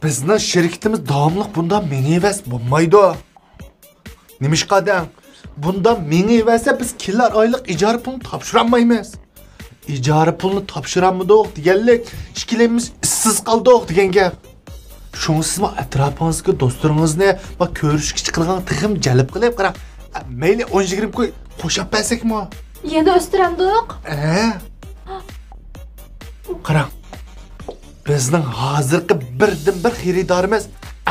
Bizning şirketimiz davomli bundan menivas bo'lmaydi. Nimishqadan bundan menivasa biz kelar oylik ijara pulini topshirolmaymiz. Ijara pulini topshirolmadik deganlik, ishkilarimiz ishsiz qoldik degan gap. Shuni siz atrofingizga do'stlaringizni va ko'rishga chiqilgan tig'im jalb qilib qarang. Mayli 10-20 qo'y qo'shib bersekmi? Yana o'stiramdik. Qarang. Bizning hozirgi birdan-bir xaridorimiz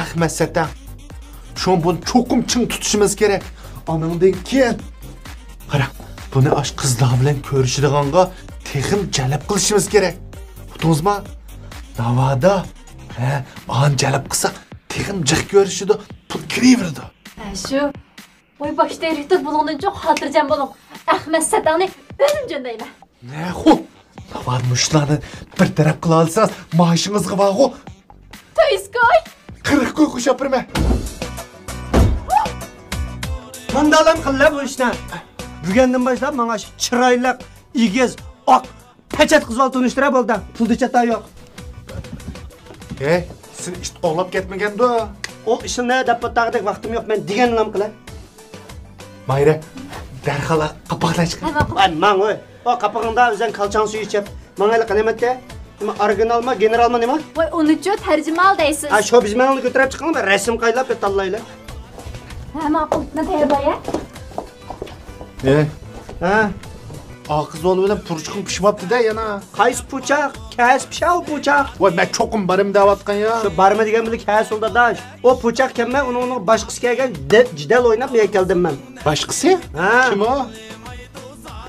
Ahmad Satan. Shun buni cho'qim ching tutishimiz kerak. Oningdan keyin qarang, buni ash qizlar bilan ko'rishadiganga texim jalb qilishimiz kerak. Tutingizmi? Navada on jalb qilsak, texim jiq ko'rishidi, pul kiraveradi. Shu voy bosh direktor bo'lgandan cho'q xotirjam bo'ling. Ahmad Satanni o'zim jo'ndayman. Ne xo? Navad mushlarni bir taraf qila olsangiz, maoshingizga bog'u. To'yskoy. 40 qo'y qo'shib berma. Mandalam qilib bu ishni. Bugundan boshlab menga chiroyli, egiz, oq pachat qizol tunishtira bo'ldi. Pulni chata yo'q. Sen ish qo'llab ketmaganda. O ishni deb taqdik vaqtim yo'q. Men deganimni qilay. Mayra, darhol qapoqdan chiq. Men oy. O qapog'ingda o'zing qalchang suv ichib, menga qanamatda? Nima originalmi, generalmi nima? Voy, uni-chi tarjimal deysiz. Ha, shu biz menni ko'tarib chiqing, rasm qaylab tanlaylar. Ha, ma'qulni tayyorlay. Ha. Oqiz o'g'li bilan purchiqim pishmabdi-da yana. Qaysi puchaq? Kas pishaq puchaq. Voy, men cho'qim barim deyotgan ya. Shu barma degan bilan kas olda dash. O puchaq kelmay, uni boshqasi kelgan jidal o'ynab men keldim men. Boshqasi? Kim o?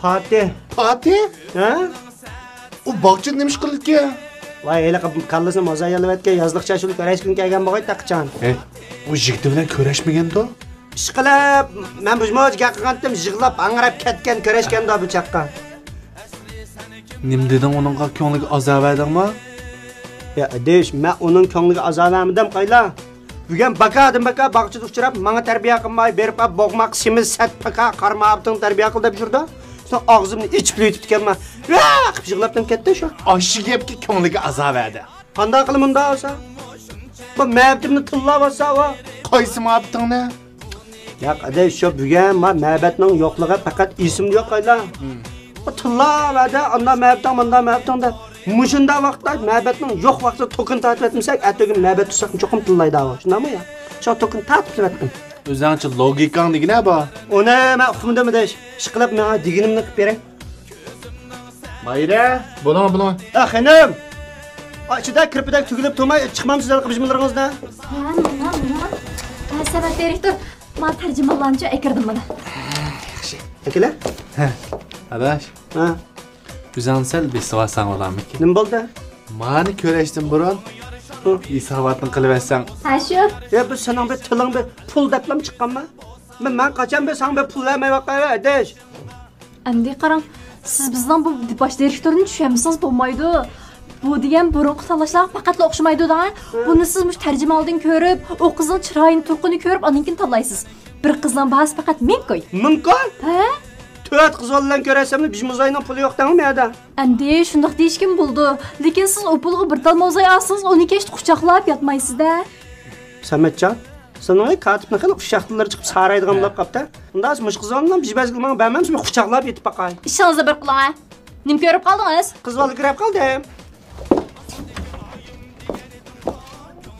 Fatih. Fatih? Ha? U bog'cha nimish qildiki? Voy, ele qallasini mozayyalab aytgan yozliqcha shuni ko'rash kun kelgan bo'g'ay taqchan. U yigit bilan ko'rashmaganda? Ishqilib, men bu mo'jga qilgandim, yig'lab, angrab ketgan ko'rashganda bu chaqqa. Nim dedim onunga ko'ngliga azob edingmi? Ya, desh, men uning ko'ngliga azob etmadim qayla. Bugun baqadim bog'chada uchrab, menga tarbiya qilmay berib, bo'g'moq simiz sat paqa qarmabding tarbiya qil deb yurdi. Sen og'zimni ichib yutib kelma. Qilib yig'labdan ketdi shu. Oshi gapga ko'ngliga azob edi. Qanday qilib bunda olsa? Bu mabdimni tillab olsa va qaysi mabdingni? Ya qaday shu bugun mabadning yo'qligi faqat ismda yo'q qayla. O tillab anda mabding deb. Mushunda vaqtda mabadning yo'q vaqtida to'kin tatib etmasak, atogin mabad tutsaq cho'qim tillaydi ava. Shundami ya? Shu to'kin tatib etdim. O'zingcha logikang nima bu? Uni men uqmdim desh. Ishqilib menga deganimni qilib beray. Mayra, bo'lma. Xonim. Ichida kirpidak tugilib to'may chiqmamsizlar qilishimlaringizda. Ha, sabab direktor, men tarjimonlarni akirdim mana. Yaxshi. Akila? Adash. Ha. Güzensel bir sıvasan olamı ki. Nim bo'ldi? Mani ko'rashdim burun. Hisobotni qilib etsan. Ha shu. Ya biz sening bir tiling bir pul deblam chiqqanmi? Men qachon bir sen bir pul vermay vaqayva adash. Endi qarang, siz bizdan bu bosh direktorni tushunmisiz bo'lmaydi. Bu degan burunqi talashlar faqat o'xshamaydi-da. Buni siz mush tarjimondan ko'rib, o qizning chiroyini, turqini ko'rib, aninkini tanlaysiz. Bir qizdan bahs faqat men qo'y. Mumkin? Ha? 4 qiz bilan ko'rasamni biz muzayning puli yo'q dengmi yerda? Endi shundoq deyishkim bo'ldi. Lekin siz o pulga bir tal mozay olsangiz, uni kech quchoqlab yotmaysiz-da. Sametjon, Sanoy katibni qilib quchoqlar chiqib saraydigan bo'lib qopti. Unda mush qizondan biz bazgilman bermamiz, men quchoqlab yetib baqay. Ishingizda bir qiling. Nim ko'rib qoldingiz? Qiz bola kirib qoldim.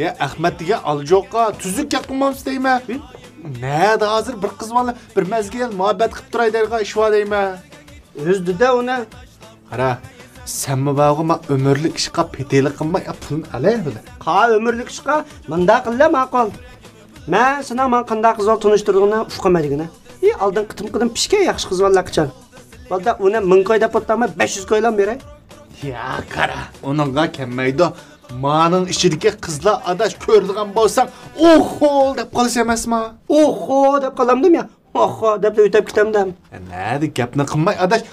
Ya Ahmad degan aljoqqa tuzuk yaqinmamiz deymi? Nada hozir bir qiz bola bir mazgil muhabbat qilib turaydigan ish bor deymi? O'zida uni. Qara, senmi bag'ima umrlik ishqa peteli qilmay pulni alaydi. Qa umrlik ishqa menda qilla ma'qul. Men sana men qanday qizlar tunishtirdig'ini uqamadigini. Oldin qitim pishga yaxshi qiz bola qachon. Bo'lda uni 1000 qo'y deb o'tama 500 qo'ylan beray. Ya qara, uningga kelmaydi. Ma'ning ichidagi qizlar adash ko'rdigan bo'lsam, oho deb qolish emasmi? Oho deb qolamdim ya. Oho deb o'tib ketamdim. Nadi gapni qilmay adash.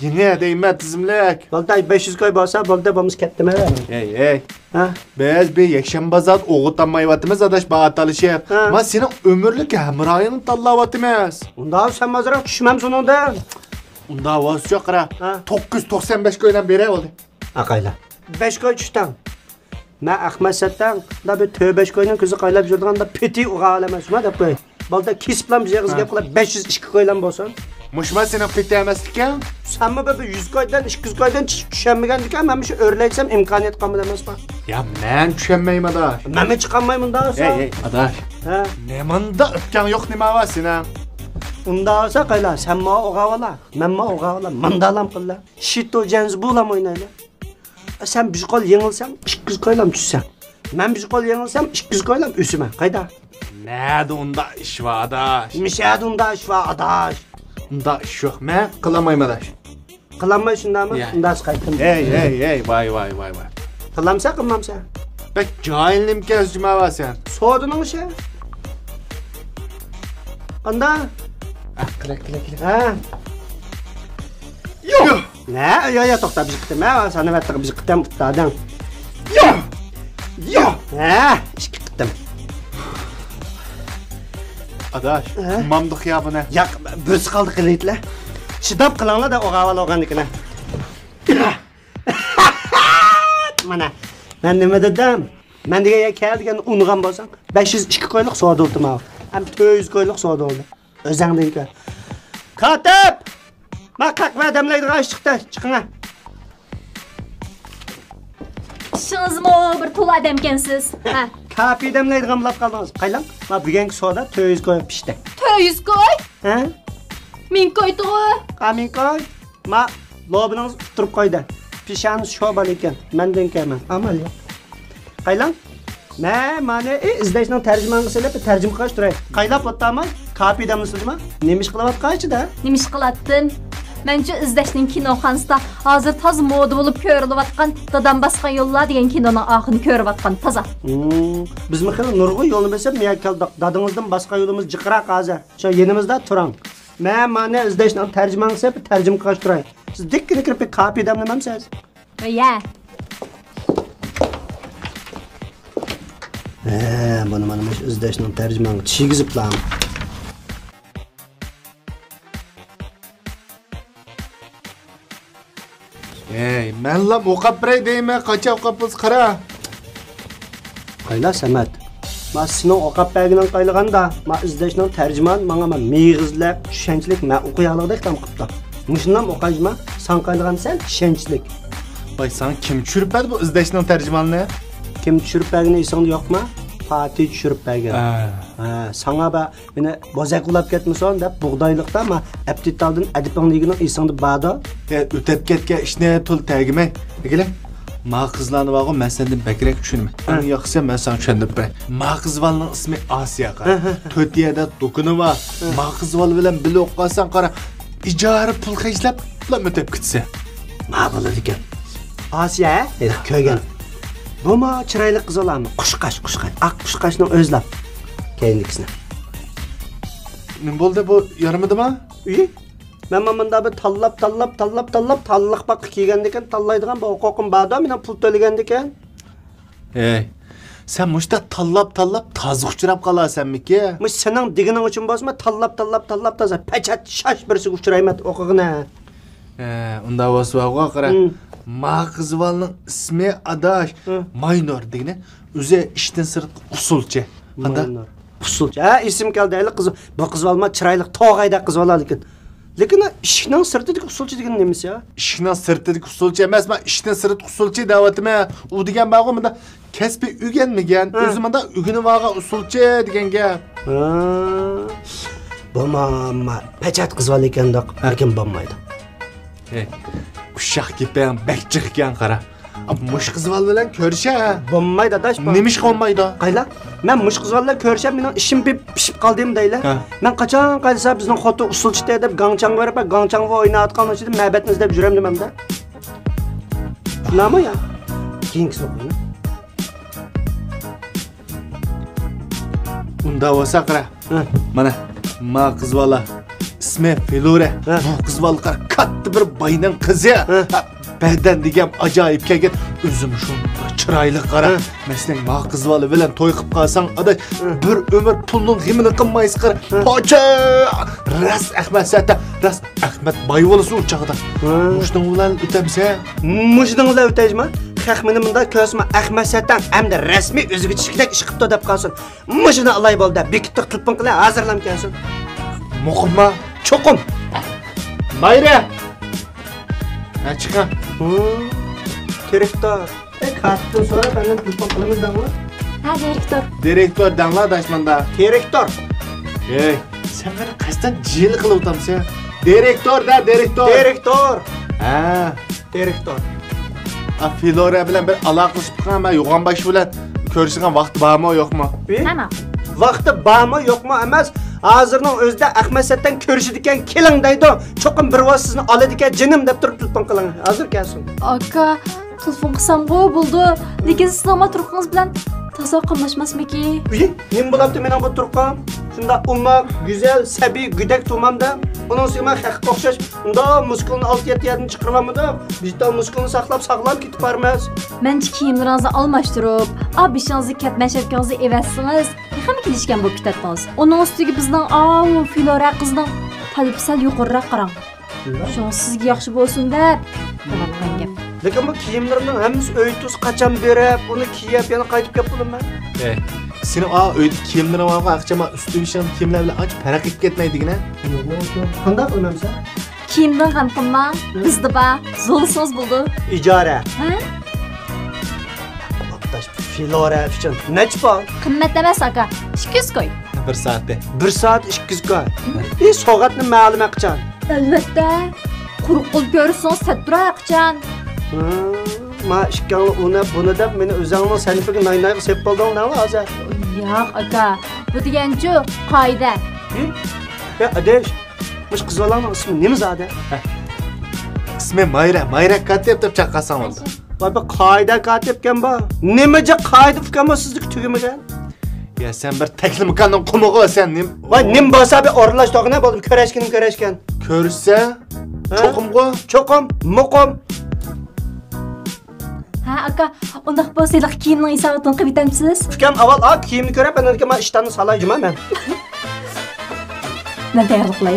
Yine deyman tizimlik. Bo'lda 500 qo'y bo'lsa, bo'lda bo'lmiz ketdimi? Ey. Ha? Biz bir yakshanbazat o'g'itolmayapmiz adash ba'atalishib. Men seni umrlik hamroyingni tanlayapmiz. Unda sen mazroq tushmamsan unda. Unda voz yo'q qara. 995 qo'ydan beray oldi. Aqayla. 5 qo'y tushdan. Men Ahmet Sattan da bir tövbeş koyunun kızı qaylab yurganda peti uğa alamasma deb qo'y. Balda kesiplam bize qizga qilib 502 qo'ylan bo'lsin. Mushma seni piti emas ekan. Senmi bir 100 qo'ydan 200 qo'ydan tushunmagan ekan, men shu o'rlaysam imkoniyat qolmadi emasmi? Ya men tushunmayman adash. Men chiqolmayman da. Ey, adash. Ha. Nemanda o'tgan yo'q nima va seni? Unda olsa qayla, sen ma o'g'avala, men ma o'g'avala, mandalam qilla. Shito janz bo'lam o'ynayla. Sen bir qol yengilsam 200 qo'ylam tushsan. Men bir qol yengilsam 200 qo'ylam o'sima. Qayda? Nerede unda ish va adash? Mishad unda ish va adash. Unda ish yo'q, men qilamayman adash. Qilamay shundami? Unda qaytdim. Ey, vay. Qilamsa qilmamsa. Bak jahilnim kezdime va sen. So'dining ishi. Qanda? Qila. Ha. Yo'q. Ne? Ya to'xta biz qitdim. Ha, sana vattiq biz qitdim qitdim. Yo'q. Ha, ish qitdim. Adash, mamdiq ya buni. Ya biz qoldi qilaytlar. Chidab qilinglar da o'g'aval o'g'annikini. Mana. Men nima dedim? Men degan keldigan ungan bo'lsam 502 qo'yliq savdo oldim ha. Ham 400 qo'yliq savdo oldim. O'zingdan Katib! Makak ve demleydiğen çıktı. Çıkın ha. İşinizmi bir to'la odam ekansiz. Ha. Kapi demleydiğen laf kaldınız. Qaylan? Ma bugungi soda 400 qo'yib pishdi. 400 qo'y? Ha? 1000 qo'ydi. Qamin qo'y. Ma lobingiz turib qo'ydi. Pishani shobal ekan. Mendan kelman. Amal yo'q. Qaylan? Mane izlashning tarjimonini silab tarjima qilish turay. Qaylab o'tdami? Kapi demlisizmi? Nima ish qilyapti-da? Nima ish qilatdim? Mencha izlashning kinoxonasida hozir toza moda bo'lib ko'rilayotgan Dadam basqan yo'llar degan kinoning oxirini ko'rayotgan toza. Biz mi xil nurg'u yo'lni bilsam, men keldik. Dadingizdan boshqa yo'limiz jiqroq hozir. Shu yenimizda turing. Mane izlashning tarjimonini silab tarjima qilish turay. Siz dikkini kirib kapi demlamamsiz? Ya. Bunu mana shu izlashning tarjimonini chigiziblam. Ey, men lab o'qib biray deyman, qancha o'qibsiz qara. Qayla Samat. Ma seni o'qib berganing qaylaganda, ma izlashning tarjimon menga meyg'izlab, tushunchlik ma o'qiyaligidek tam qilibdi. Mushundan o'qayma, san qaylagan sen tushunchlik. Voy, sen kim tushirib berdi bu izlashning tarjimonini? Kim tushirib bergani esingda yo'qmi? Fatih tushirib bergan. Sana ba meni bozak ulab ketmisan deb bug'doyliqda ma aptitaldin adipangligini esingda bada. O'tib ketgan ishni to'l tagimay. Egila. Ma qizlarni vaqo men sendan bakrak tushunman. Eng yaxshisi men sen tushunib beray. Ma qizvalning ismi Asiya qara. To'tiyada do'kuni bor. Ma qizval bilan bil o'qasan qara. Ijara pul xajlab bilan o'tib ketsa. Ma bo'ladi ekan. Asiya, ko'rgan. Bu ma chiroyli qiz olammi? Qushqash. Aq qushqashni o'zlab. Keyinlikisini. Nima bo'ldi bu yarmidimi? Men bunda bir tallab talliq baqqa kelgan ekan, tallaydigan bu huquqim borda, men pul to'lagan ekan. Ey, sen mushta tallab tozi uchrab qolasanmi-ki? Mush sening digining uchun bo'lsa, tallab toza pachat shash birisi uchraymat o'qig'ina. Unda vasvaqo qara. Ma qizvalning ismi Adash Maynor degani o'zi ishdan sirt usulchi. Qanday? Usulchi. Ha, ism keldi, qiz. Bu qizvalma chiroyli tog'ayda qizvalar ekan. Lekin ishning sirtidagi usulchi degan nimasi ya? Ishning sirtidagi usulchi emas, men ishning sirt usulchi davatime. U degan bag'o menda kasbi o'rganmagan, o'zimda o'g'ini vaga usulchi degan gap. Bu mamma pachat qizval ekanda erkin bo'lmaydi. Qushaq kepan bakchiqgan qara. Mush qizval bilan ko'risha. Bo'lmaydi adash. Nima ish qolmaydi? Qayla? Men mush qizval bilan ko'risham, mening ishim pishib qoldim deyla. Men qachon qaysa bizning xotin usulchi deb gangchang berib, gangchangga o'ynayotgan uchun ma'batni izlab juram demamda. Shunami ya? Keyingi so'qini. Unda bo'lsa qara. Mana ma qizvala ismi Filore. Bu qizval qara katta bir boyning qizi. Benden degan ajoyib kelgan o'zim shu chiroyli qara. Meslen ma qizvali bilan to'y qilib qolsang, adash bir umr pulning g'imini qilmaysiz qara. Pocha! Ras Ahmad Sata, ras Ahmad boy bo'lsa u chaqda. Mushning bilan o'tamsa, mushning bilan o'taymi? Xəxmini bunda ko'rsma Ahmad Sattan hamda rasmiy o'ziga chiqdak ish qilibdi deb qolsin. Mashina alay bo'ldi. Bekitib telefon qilib hozirlam kelsin. Muqimma. Cho'qim. Mayra. Ha chiqin. Direktor. Kartdan sonra benden telefon qilamiz-da. Ha, direktor. Direktor dangla daşmanda. Direktor. Hey, sen beni kaçtan cil qilib o'tamsan? Direktor da, direktor. Direktor. Ha, Direktor. Filora bilan bir aloqalashib qolgan, yo'g'on bash bilan ko'rishgan vaqt bormi, yo'qmi? Nima? Vaqti bormi, yo'qmi emas. Hozirning o'zida Ahmad Sattan ko'rishadigan keling deydi. Cho'qim bir vaqt sizni oladigan jinim deb turib telefon qiling. Hozir kelsin. Aka, telefon qilsam-ku bo'ldi. Lekin siz nima turqingiz bilan toza qamlashmasmiki? Nim bo'libdi mening bu turqam? Shunda umma güzel, sabiy, güdek turmamda. Onun suyma haqq o'xshash. Unda muskulni 6-7 yerdan chiqarmamda. Bizda muskulni saqlab saqlam ketib bormas. Menchi kiyimlaringizni almashtirib, abishingizni katmashirkangizni evassiniz. Nima kelishgan bu kitatdingiz? Onun ustiga bizning Filora qizning talabisal yuqoriroq qarang. Shu sizga yaxshi bo'lsin deb qilayotgan gap. Lekin bu kiyimlarimning hammasi o'ytuz qachon berib, uni kiyib yana qaytib kelib bo'laman. Seni uyda kiyimlaring bormi? Aqchama usti bisham kiyimlar bilan ancha farq etib ketmaydigina. Qanday qilmamsan? Kiyimdan ham qilmang. Bizda ba zo'lsiz bo'ldi. Ijara. Ha? Oqtash Filora uchun nech pul? Qimmat emas aka. 200 qo'y. 1 soatda. 1 soat 200 qo'y. So'g'atni ma'lum qilchan. Albatta. Quruq qo'lib ko'rsangiz sattura qilchan. Ma ishkanli uni buni deb meni o'zingning sanifiga naynayga sep bo'lding-da hozir. Yo'q aka. Bu deganchi qoida. Adesh. Mush qizlarning ismi nima zada? İsmi Mayra katib deb chaqasam bo'ldi. Voy bu qoida katibkan bu. Nimaga qoida fikami sizlik tugamagan? Ya sen bir taklimkanning qumug'i sen nim. Voy nim bo'lsa bir oralash tog'ina bo'lib ko'rashgan. Ko'rsa, cho'qimqo, cho'qim, muqim. Ha aka, undaq bo'lsa kiyimning hisobini qilib bitamsiz? Fikam avval kiyimni ko'rib, men ishdan salay juma men. Men tayyorlik qilay,